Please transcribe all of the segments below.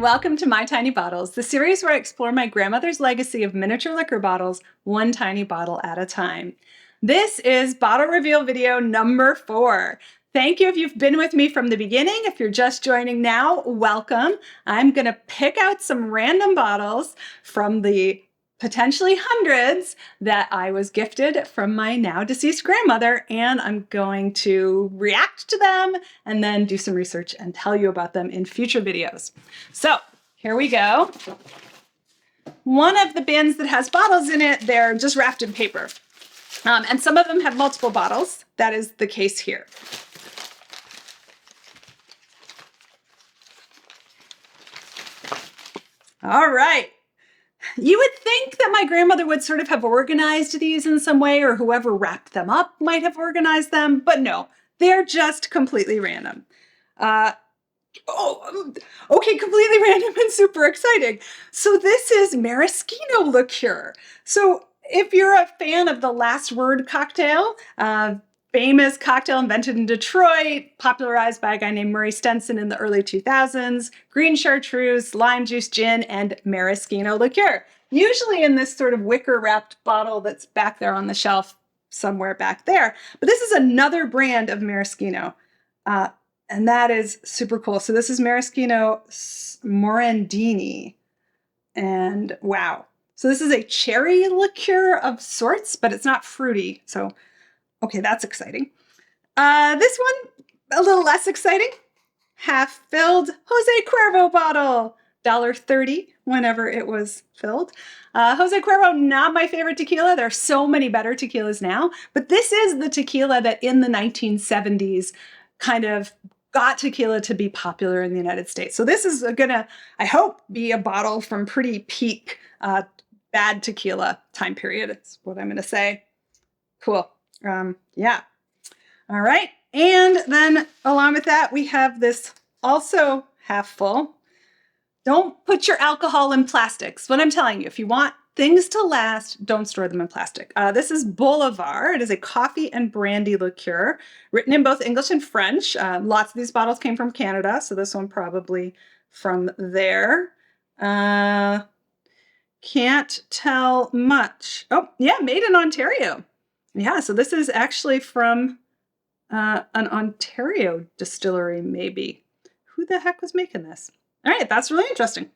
and welcome to My Tiny Bottles, the series where I explore my grandmother's legacy of miniature liquor bottles, one tiny bottle at a time. This is bottle reveal video number 4. Thank you if you've been with me from the beginning. If you're just joining now, welcome. I'm going to pick out some random bottles from the potentially hundreds that I was gifted from my now deceased grandmother, and I'm going to react to them and then do some research and tell you about them in future videos. So here we go. One of the bins that has bottles in it, they're just wrapped in paper. And some of them have multiple bottles. That is the case here. All right. You would think that my grandmother would sort of have organized these in some way, or whoever wrapped them up might have organized them, but no, they're just completely random. Okay, completely random and super exciting. So this is maraschino liqueur. So if you're a fan of the Last Word cocktail, famous cocktail invented in Detroit, popularized by a guy named Murray Stenson in the early 2000s, green chartreuse, lime juice, gin, and maraschino liqueur. Usually in this sort of wicker wrapped bottle that's back there on the shelf somewhere back there. But this is another brand of maraschino, and that is super cool. So this is maraschino morandini, and wow. So this is a cherry liqueur of sorts, but it's not fruity. So okay, that's exciting. This one, a little less exciting. Half-filled Jose Cuervo bottle, $1.30 whenever it was filled. Jose Cuervo, not my favorite tequila. There are so many better tequilas now, but this is the tequila that in the 1970s kind of got tequila to be popular in the United States. So this is gonna, I hope, be a bottle from pretty peak bad tequila time period. That's what I'm gonna say. Cool. Yeah. All right. And then along with that, we have this also half full. Don't put your alcohol in plastics. What I'm telling you, if you want things to last, don't store them in plastic. This is Boulevard. It is a coffee and brandy liqueur written in both English and French. Lots of these bottles came from Canada, so this one probably from there. Can't tell much. Oh, yeah, made in Ontario. Yeah, so this is actually from an Ontario distillery, maybe. Who the heck was making this? All right, that's really interesting.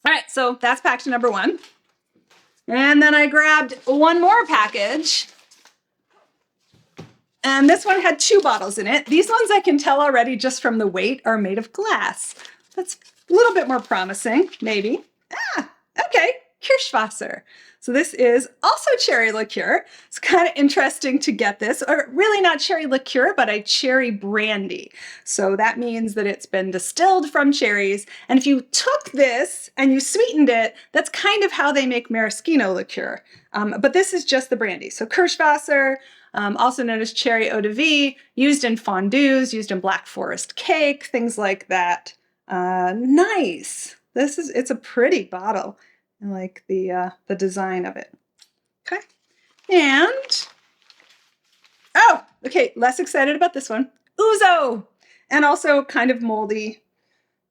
All right, so that's package number 1. And then I grabbed one more package. And this one had 2 bottles in it. These ones I can tell already just from the weight are made of glass. That's a little bit more promising, maybe. Okay, Kirschwasser. So this is also cherry liqueur. It's kind of interesting to get this, or really not cherry liqueur, but a cherry brandy. So that means that it's been distilled from cherries. And if you took this and you sweetened it, that's kind of how they make maraschino liqueur. But this is just the brandy. So Kirschwasser, also known as cherry eau de vie, used in fondues, used in Black Forest cake, things like that. Nice. It's a pretty bottle. I like the design of it. Okay. And, okay, less excited about this one. Ouzo! And also kind of moldy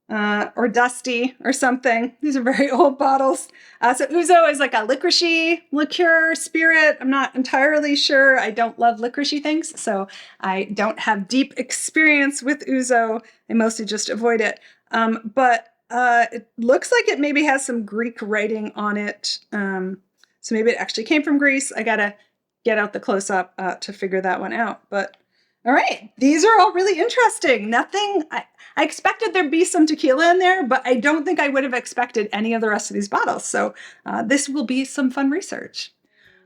or dusty or something. These are very old bottles. So Ouzo is like a licorice liqueur spirit. I'm not entirely sure. I don't love licorice things, so I don't have deep experience with Ouzo. I mostly just avoid it. But it looks like it maybe has some Greek writing on it. So maybe it actually came from Greece. I gotta get out the close-up to figure that one out. But all right, these are all really interesting. I expected there'd be some tequila in there, but I don't think I would have expected any of the rest of these bottles. So this will be some fun research.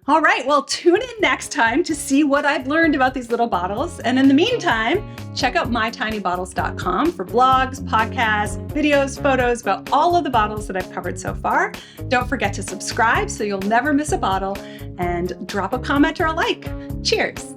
All right, well, tune in next time to see what I've learned about these little bottles. And in the meantime, check out mytinybottles.com for blogs, podcasts, videos, photos about all of the bottles that I've covered so far. Don't forget to subscribe so you'll never miss a bottle, and drop a comment or a like. Cheers.